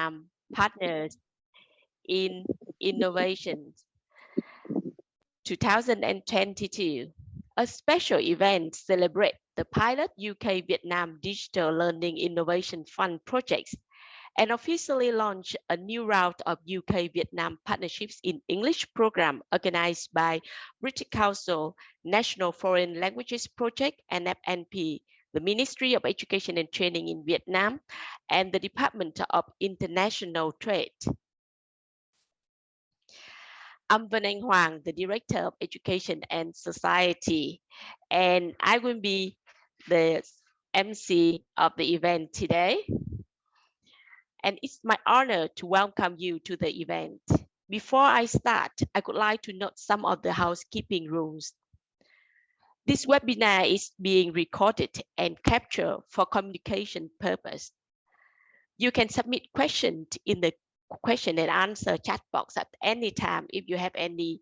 Vietnam Partners in Innovation 2022. A special event celebrates the pilot UK-Vietnam Digital Learning Innovation Fund projects and officially launched a new round of UK-Vietnam Partnerships in English program organized by British Council, National Foreign Languages Project, NFNP, the Ministry of Education and Training in Vietnam, and the Department of International Trade. I'm Vân Hoàng, the Director of Education and Society, and I will be the MC of the event today. And it's my honor to welcome you to the event. Before I start, I would like to note some of the housekeeping rules. This webinar is being recorded and captured for communication purpose. You can submit questions in the question and answer chat box at any time if you have any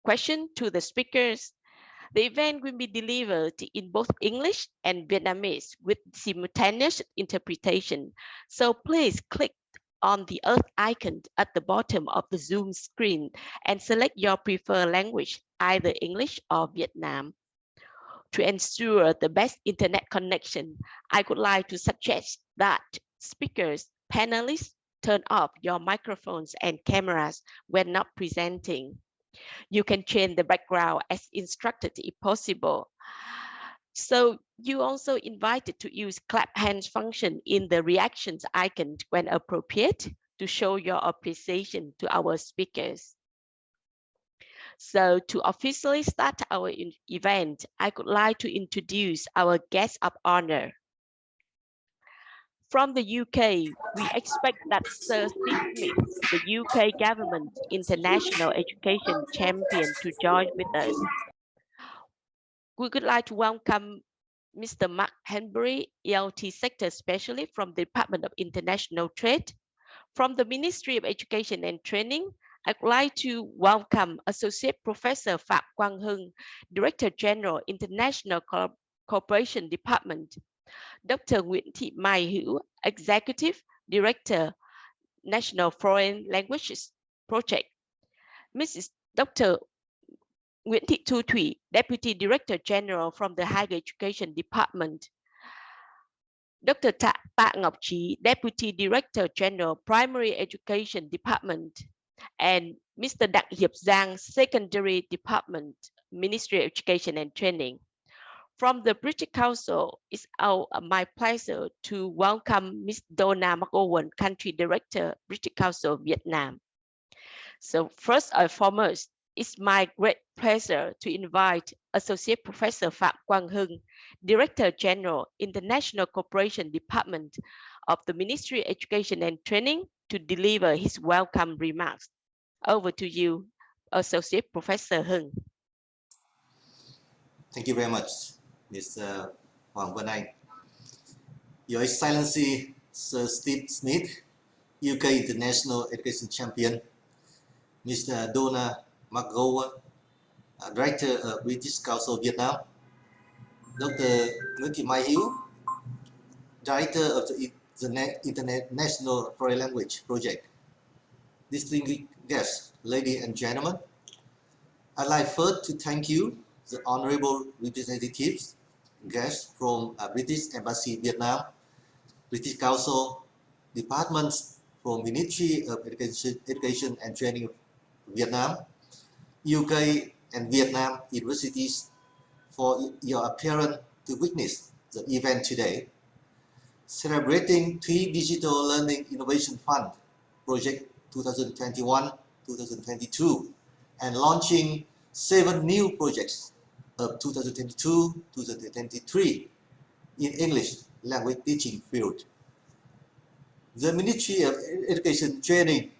question to the speakers. The event will be delivered in both English and Vietnamese with simultaneous interpretation. So please click on the earth icon at the bottom of the Zoom screen and select your preferred language, either English or Vietnam. To ensure the best internet connection, I would like to suggest that speakers, panelists, turn off your microphones and cameras when not presenting. You can change the background as instructed if possible. So you also invited to use clap hands function in the reactions icon when appropriate to show your appreciation to our speakers. So to officially start our event, I would like to introduce our guest of honor. From the UK, we expect that Sir Steve Smith, the UK government international education champion, to join with us. We would like to welcome Mr. Mark Henbury, ELT Sector Specialist from the Department of International Trade. From the Ministry of Education and Training, I'd like to welcome Associate Professor Pham Quang, Director General, International Cooperation Department. Dr. Nguyễn Thị Mai Hữu, Executive Director, National Foreign Languages Project. Mrs. Dr. Nguyễn Thị Thu Thủy, Deputy Director General from the Higher Education Department. Dr. Tạ Ngọc Trí, Deputy Director General, Primary Education Department. And Mr. Đặng Hiệp Giang, Secondary Department, Ministry of Education and Training. From the British Council, it's my pleasure to welcome Ms. Donna McGowan, Country Director, British Council, Vietnam. So first and foremost, it's my great pleasure to invite Associate Professor Pham Quang, Director General, International Cooperation Department of the Ministry of Education and Training, to deliver his welcome remarks. Over to you, Associate Professor Hưng. Thank you very much, Mr. Hoàng Vân Anh. Your Excellency, Sir Steve Smith, UK International Education Champion, Mr. Donna McGowan, Director of British Council Vietnam, Dr. Nguyễn Thị Mai Hữu, Director of the International Foreign Language Project, distinguished guests, ladies and gentlemen, I'd like first to thank you, the honorable representatives, guests from British Embassy Vietnam, British Council, departments from Ministry of Education and Training Vietnam, UK and Vietnam universities for your appearance to witness the event today, celebrating 3 Digital Learning Innovation Fund Project 2021-2022 and launching 7 new projects of 2022-2023 in English language teaching field. The Ministry of Education Training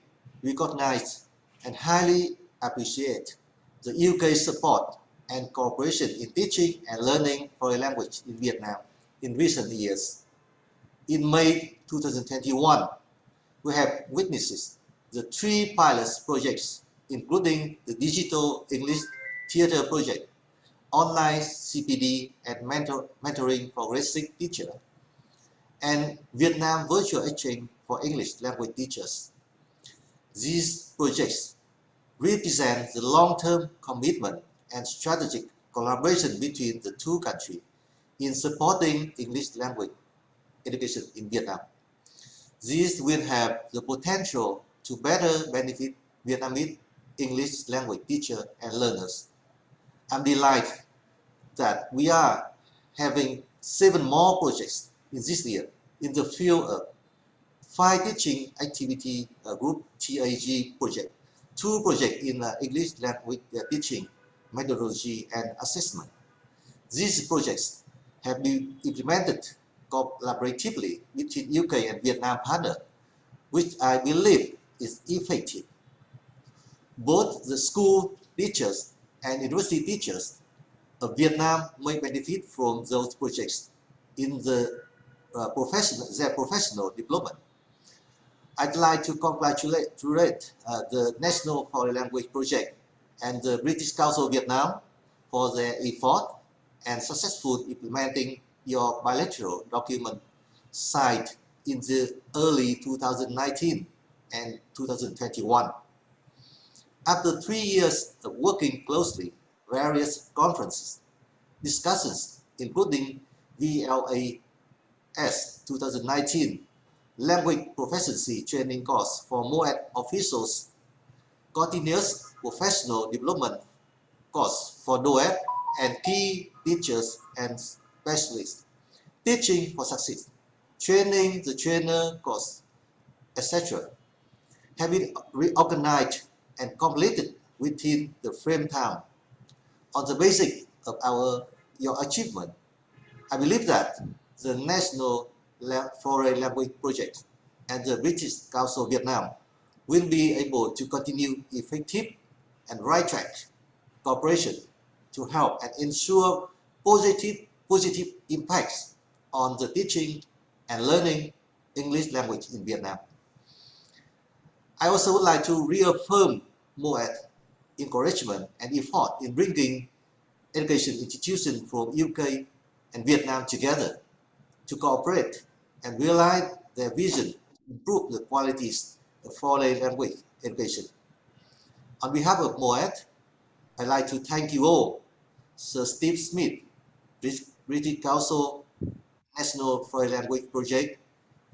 recognizes and highly appreciate the UK support and cooperation in teaching and learning foreign language in Vietnam in recent years. In May 2021, we have witnessed the 3 pilot projects, including the Digital English Theatre Project, Online CPD, and Mentoring Progressive Teacher, and Vietnam Virtual Exchange for English Language Teachers. These projects represent the long-term commitment and strategic collaboration between the two countries in supporting English language education in Vietnam. These will have the potential to better benefit Vietnamese English language teachers and learners. I'm delighted that we are having 7 more projects in this year in the field of 5 teaching activity group TAG project, 2 projects in English language teaching methodology and assessment. These projects have been implemented collaboratively between UK and Vietnam partners, which I believe is effective. Both the school teachers and university teachers of Vietnam may benefit from those projects in their professional development. I'd like to congratulate the National Foreign Language Project and the British Council of Vietnam for their effort and successful implementing your bilateral document signed in the early 2019 and 2021. After 3 years of working closely, various conferences, discussions, including VLAS 2019, Language Proficiency Training Course for MOET officials, Continuous Professional Development Course for DOET, and Key Teachers and Specialists, Teaching for Success, Training the Trainer Course, etc., have been reorganized and completed within the frame time. On the basis of your achievement, I believe that the National Foreign Language Project and the British Council of Vietnam will be able to continue effective and right track cooperation to help and ensure positive impacts on the teaching and learning English language in Vietnam. I also would like to reaffirm MOET encouragement and effort in bringing education institutions from UK and Vietnam together to cooperate and realize their vision to improve the qualities of foreign language education. On behalf of MOET, I'd like to thank you all, Sir Steve Smith, British Council, National Foreign Language Project,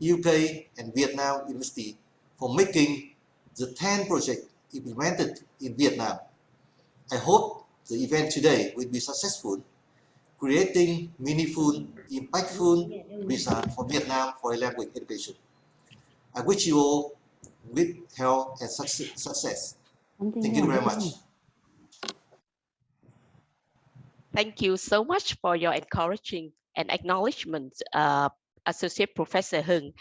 UK and Vietnam University for making the 10 projects implemented in Vietnam. I hope the event today will be successful, creating meaningful, impactful results for Vietnam foreign language education. I wish you all good health and success. Thank you very much. Thank you so much for your encouraging and acknowledgement, Associate Professor Hưng.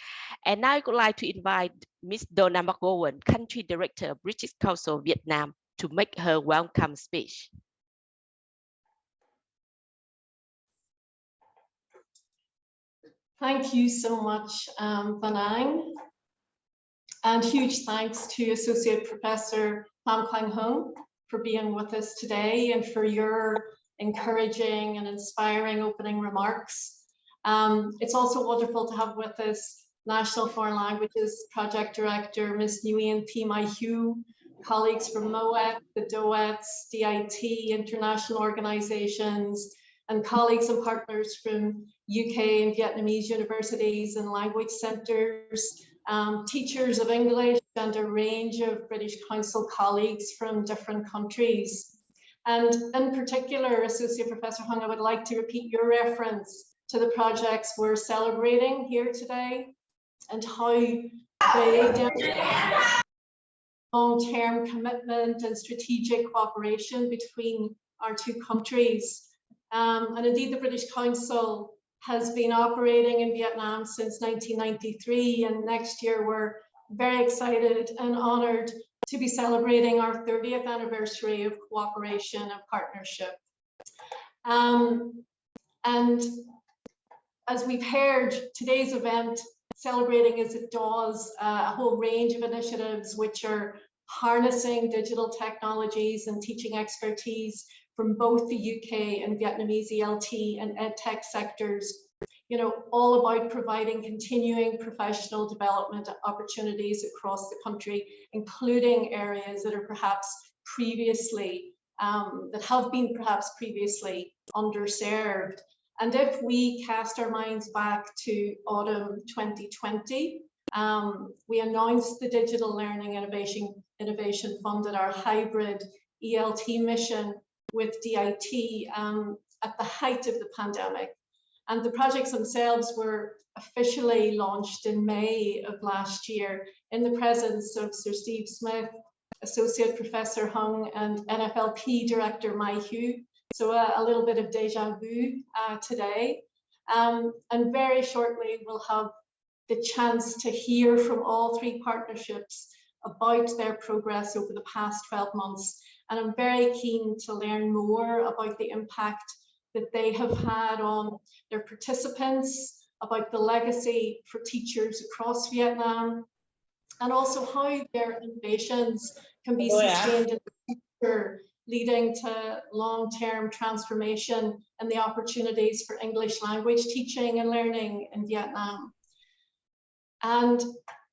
And now I would like to invite Ms. Donna McGowan, Country Director of British Council of Vietnam, to make her welcome speech. Thank you so much, Van Ang. And huge thanks to Associate Professor Pham Quang Hung for being with us today and for your encouraging and inspiring opening remarks. It's also wonderful to have with us National Foreign Languages Project Director, Ms. Nguyen Thi Mai Hugh, colleagues from MOET, the DOETs, DIT, international organizations, and colleagues and partners from UK and Vietnamese universities and language centres, teachers of English, and a range of British Council colleagues from different countries. And in particular, Associate Professor Hung, I would like to repeat your reference to the projects we're celebrating here today and how they demonstrate long-term commitment and strategic cooperation between our two countries. And indeed, the British Council has been operating in Vietnam since 1993, and next year we're very excited and honoured to be celebrating our 30th anniversary of cooperation and partnership. And as we've heard, today's event celebrating as it does a whole range of initiatives which are harnessing digital technologies and teaching expertise from both the UK and Vietnamese ELT and EdTech sectors all about providing continuing professional development opportunities across the country, including areas that are perhaps previously, that have been perhaps previously underserved. And if we cast our minds back to autumn 2020, we announced the Digital Learning Innovation Fund at our hybrid ELT mission with DIT at the height of the pandemic. And the projects themselves were officially launched in May of last year in the presence of Sir Steve Smith, Associate Professor Hung, and NFLP Director Mai Hu. So a little bit of deja vu today. And very shortly, we'll have the chance to hear from all three partnerships about their progress over the past 12 months. And I'm very keen to learn more about the impact that they have had on their participants, about the legacy for teachers across Vietnam, and also how their innovations can be sustained in the future, leading to long-term transformation and the opportunities for English language teaching and learning in Vietnam. And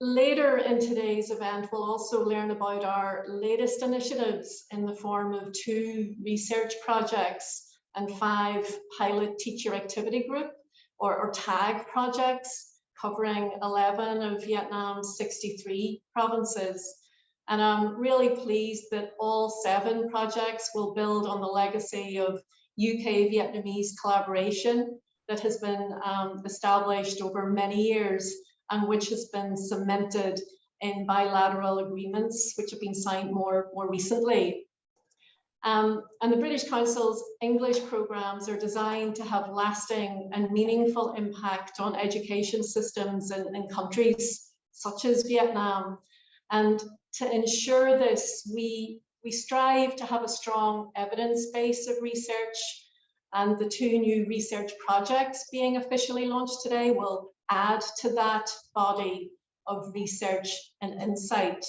later in today's event, we'll also learn about our latest initiatives in the form of 2 research projects and 5 pilot teacher activity group or TAG projects covering 11 of Vietnam's 63 provinces. And I'm really pleased that all 7 projects will build on the legacy of UK Vietnamese collaboration that has been established over many years and which has been cemented in bilateral agreements which have been signed more recently. And the British Council's English programmes are designed to have lasting and meaningful impact on education systems in countries such as Vietnam. And to ensure this, we strive to have a strong evidence base of research, and the 2 new research projects being officially launched today will add to that body of research and insight.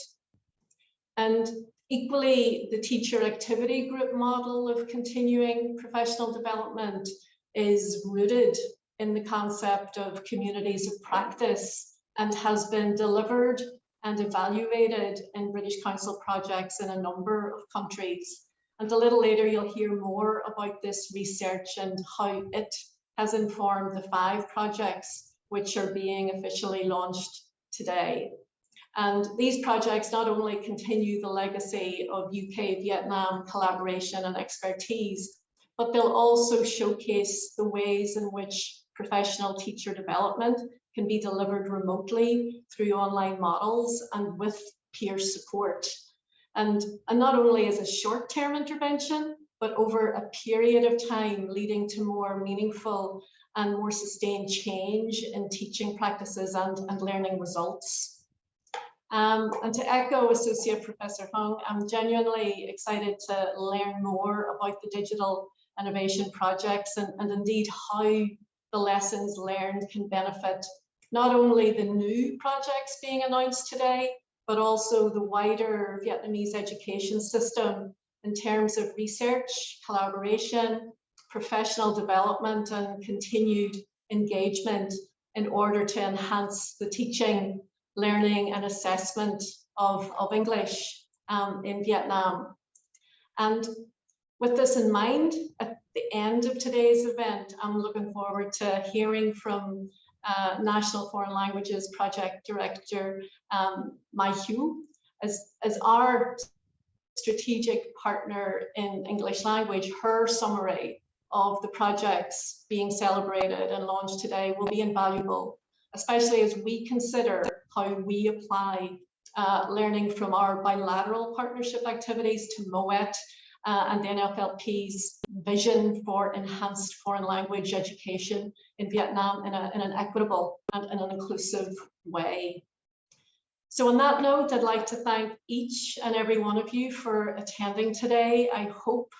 And equally, the teacher activity group model of continuing professional development is rooted in the concept of communities of practice and has been delivered and evaluated in British Council projects in a number of countries. And a little later, you'll hear more about this research and how it has informed the 5 projects which are being officially launched today. And these projects not only continue the legacy of UK-Vietnam collaboration and expertise, but they'll also showcase the ways in which professional teacher development can be delivered remotely through online models and with peer support. And not only as a short-term intervention, but over a period of time leading to more meaningful and more sustained change in teaching practices and learning results. And to echo Associate Professor Hung, I'm genuinely excited to learn more about the digital innovation projects and indeed how the lessons learned can benefit not only the new projects being announced today, but also the wider Vietnamese education system in terms of research, collaboration, professional development, and continued engagement in order to enhance the teaching, learning, and assessment of English in Vietnam. And with this in mind, at the end of today's event, I'm looking forward to hearing from National Foreign Languages Project Director Mai Hu, as our strategic partner in English language. Her summary of the projects being celebrated and launched today will be invaluable, especially as we consider how we apply learning from our bilateral partnership activities to MOET and the NFLP's vision for enhanced foreign language education in Vietnam in an equitable and an inclusive way. So on that note, I'd like to thank each and every one of you for attending today. I hope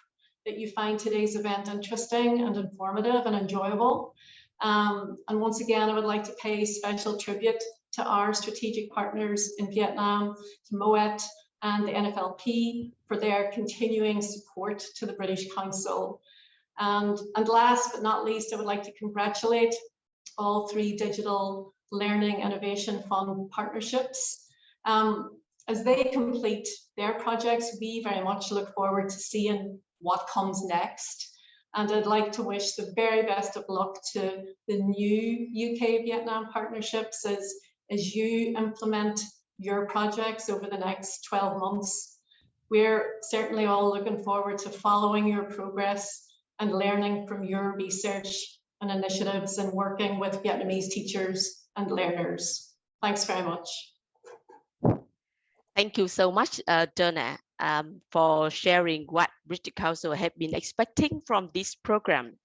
that you find today's event interesting and informative and enjoyable. And once again, I would like to pay special tribute to our strategic partners in Vietnam, to MOET and the NFLP for their continuing support to the British Council. And last but not least, I would like to congratulate all 3 Digital Learning Innovation Fund partnerships. As they complete their projects, we very much look forward to seeing what comes next. And I'd like to wish the very best of luck to the new UK-Vietnam partnerships as you implement your projects over the next 12 months. We're certainly all looking forward to following your progress and learning from your research and initiatives and working with Vietnamese teachers and learners. Thanks very much. Thank you so much, Donna, for sharing what British Council have been expecting from this program.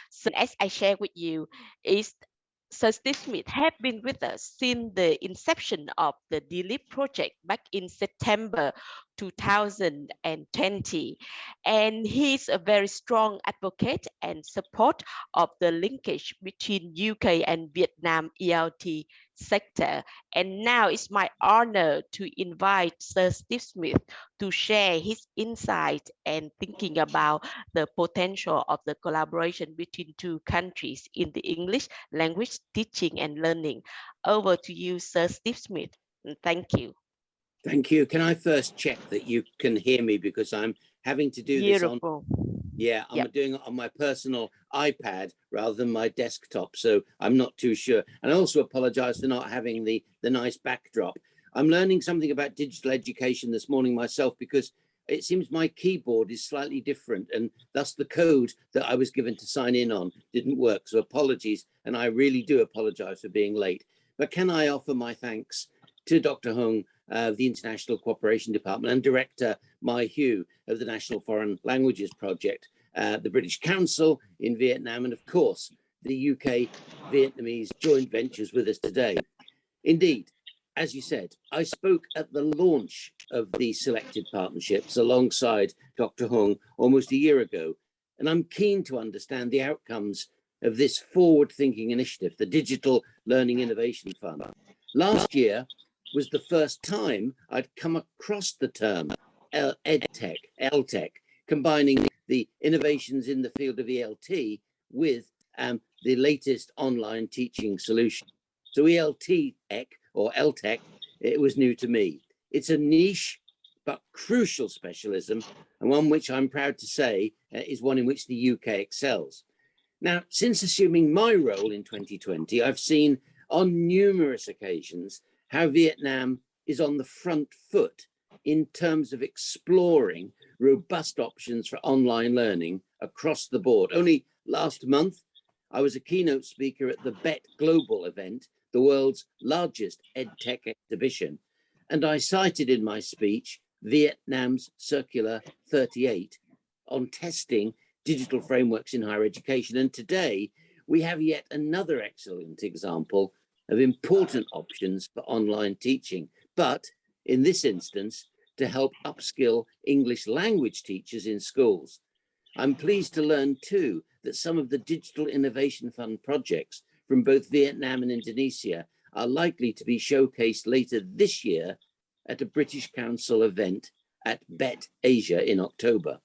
So as I shared with you, Sir Steve Smith have been with us since the inception of the DLEAP project back in September 2020. And he's a very strong advocate and support of the linkage between UK and Vietnam ELT sector. And now it's my honor to invite Sir Steve Smith to share his insight and thinking about the potential of the collaboration between 2 countries in the English language teaching and learning. Over to you, Sir Steve Smith. Thank you. Thank you. Can I first check that you can hear me, because I'm having to do this on, I'm doing it on my personal iPad rather than my desktop, so I'm not too sure. And I also apologize for not having the nice backdrop. I'm learning something about digital education this morning myself, because it seems my keyboard is slightly different, and thus the code that I was given to sign in on didn't work. So apologies, and I really do apologize for being late. But can I offer my thanks to Dr. Hung, the International Cooperation Department, and Director Mai Hugh of the National Foreign Languages Project, the British Council in Vietnam, and of course, the UK Vietnamese joint ventures with us today. Indeed, as you said, I spoke at the launch of the selected partnerships alongside Dr. Hung almost a year ago, and I'm keen to understand the outcomes of this forward-thinking initiative, the Digital Learning Innovation Fund. Last year was the first time I'd come across the term EdTech, LTech, combining the innovations in the field of ELT with the latest online teaching solution. So ELT-EC or LTech, it was new to me. It's a niche but crucial specialism, and one which I'm proud to say is one in which the UK excels. Now, since assuming my role in 2020, I've seen on numerous occasions how Vietnam is on the front foot in terms of exploring robust options for online learning across the board. Only last month, I was a keynote speaker at the BET Global event, the world's largest EdTech exhibition, and I cited in my speech Vietnam's Circular 38 on testing digital frameworks in higher education. And today, we have yet another excellent example of important options for online teaching, but in this instance, to help upskill English language teachers in schools. I'm pleased to learn too that some of the Digital Innovation Fund projects from both Vietnam and Indonesia are likely to be showcased later this year at a British Council event at BET Asia in October.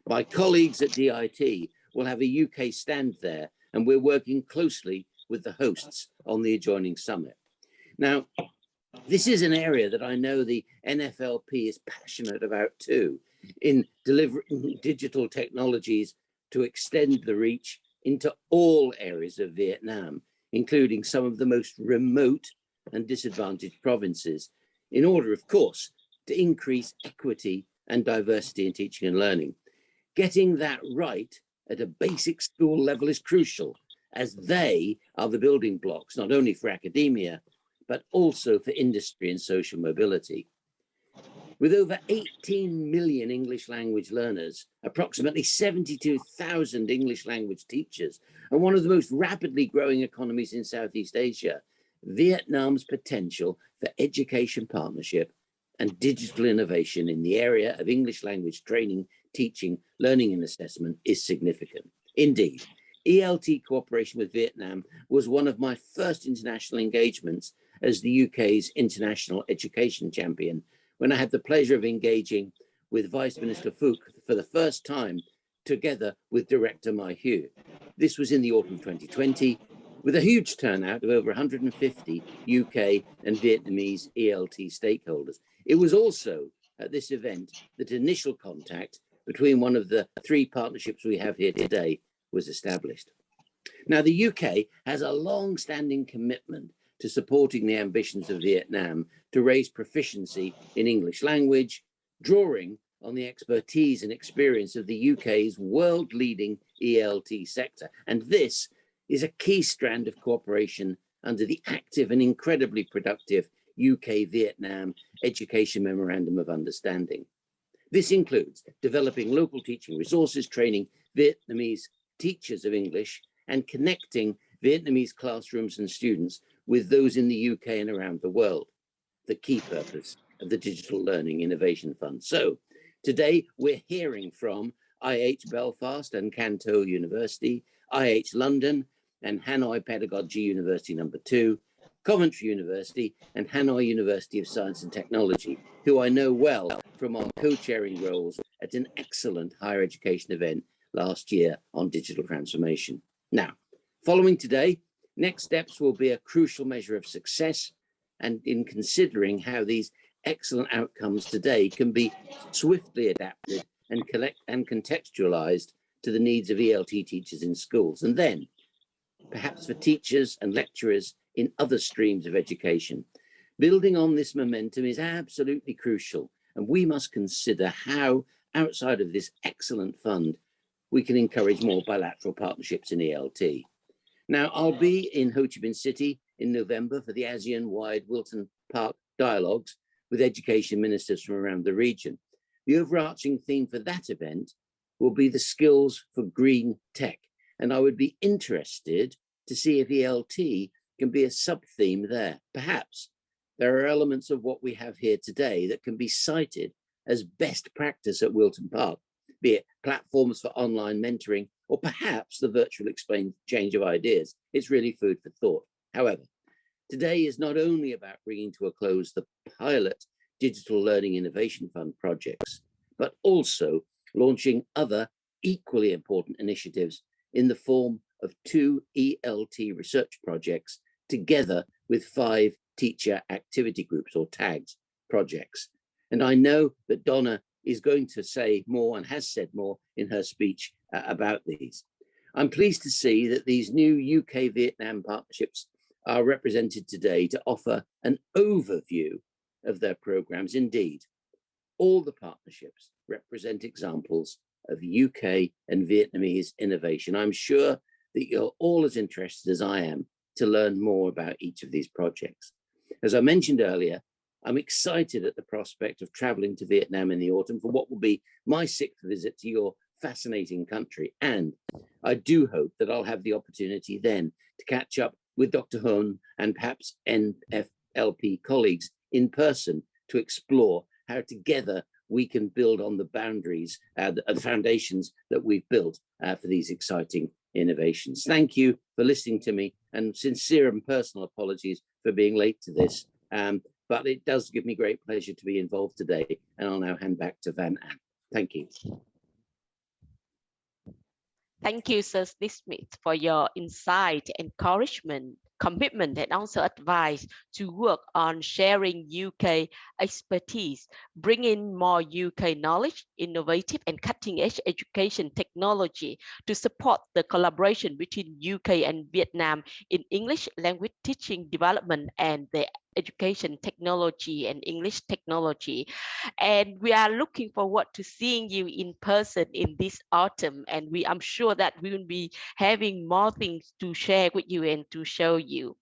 My colleagues at DIT will have a UK stand there, and we're working closely with the hosts on the adjoining summit. Now, this is an area that I know the NFLP is passionate about too, in delivering digital technologies to extend the reach into all areas of Vietnam, including some of the most remote and disadvantaged provinces, in order, of course, to increase equity and diversity in teaching and learning. Getting that right at a basic school level is crucial, as they are the building blocks, not only for academia, but also for industry and social mobility. With over 18 million English language learners, approximately 72,000 English language teachers, and one of the most rapidly growing economies in Southeast Asia, Vietnam's potential for education partnership and digital innovation in the area of English language training, teaching, learning and assessment is significant. Indeed, ELT cooperation with Vietnam was one of my first international engagements as the UK's international education champion, when I had the pleasure of engaging with Vice Minister Phuc for the first time, together with Director Mai Hugh. This was in the autumn 2020, with a huge turnout of over 150 UK and Vietnamese ELT stakeholders. It was also at this event that initial contact between one of the 3 partnerships we have here today was established. Now, the UK has a long-standing commitment to supporting the ambitions of Vietnam to raise proficiency in English language, drawing on the expertise and experience of the UK's world-leading ELT sector. And this is a key strand of cooperation under the active and incredibly productive UK-Vietnam Education Memorandum of Understanding. This includes developing local teaching resources, training Vietnamese teachers of English, and connecting Vietnamese classrooms and students with those in the UK and around the world, the key purpose of the Digital Learning Innovation Fund. So today we're hearing from IH Belfast and Canto University, IH London and Hanoi Pedagogy University No. 2, Coventry University and Hanoi University of Science and Technology, who I know well from our co-chairing roles at an excellent higher education event last year on digital transformation. Now, following today, next steps will be a crucial measure of success, and in considering how these excellent outcomes today can be swiftly adapted and contextualized to the needs of ELT teachers in schools, and then perhaps for teachers and lecturers in other streams of education. Building on this momentum is absolutely crucial, and we must consider how, outside of this excellent fund, we can encourage more bilateral partnerships in ELT. Now, I'll be in Ho Chi Minh City in November for the ASEAN-wide Wilton Park Dialogues with education ministers from around the region. The overarching theme for that event will be the skills for green tech, and I would be interested to see if ELT can be a sub-theme there. Perhaps there are elements of what we have here today that can be cited as best practice at Wilton Park, be it platforms for online mentoring, or perhaps the virtual exchange of ideas. It's really food for thought. However, today is not only about bringing to a close the pilot Digital Learning Innovation Fund projects, but also launching other equally important initiatives in the form of 2 ELT research projects together with 5 teacher activity groups or TAGs projects. And I know that Donna is going to say more and has said more in her speech about these. I'm pleased to see that these new UK-Vietnam partnerships are represented today to offer an overview of their programs. Indeed, all the partnerships represent examples of UK and Vietnamese innovation. I'm sure that you're all as interested as I am to learn more about each of these projects. As I mentioned earlier, I'm excited at the prospect of traveling to Vietnam in the autumn for what will be my 6th visit to your fascinating country. And I do hope that I'll have the opportunity then to catch up with Dr. Hun and perhaps NFLP colleagues in person to explore how together we can build on the boundaries, the foundations that we've built for these exciting innovations. Thank you for listening to me, and sincere and personal apologies for being late to this. But it does give me great pleasure to be involved today, and I'll now hand back to Pham. Thank you. Thank you, Sir Smith, for your insight, encouragement, commitment, and also advice to work on sharing UK expertise, bringing more UK knowledge, innovative and cutting-edge education technology to support the collaboration between UK and Vietnam in English language teaching development and the education technology and English technology. And we are looking forward to seeing you in person in this autumn. And I'm sure that we will be having more things to share with you and to show you.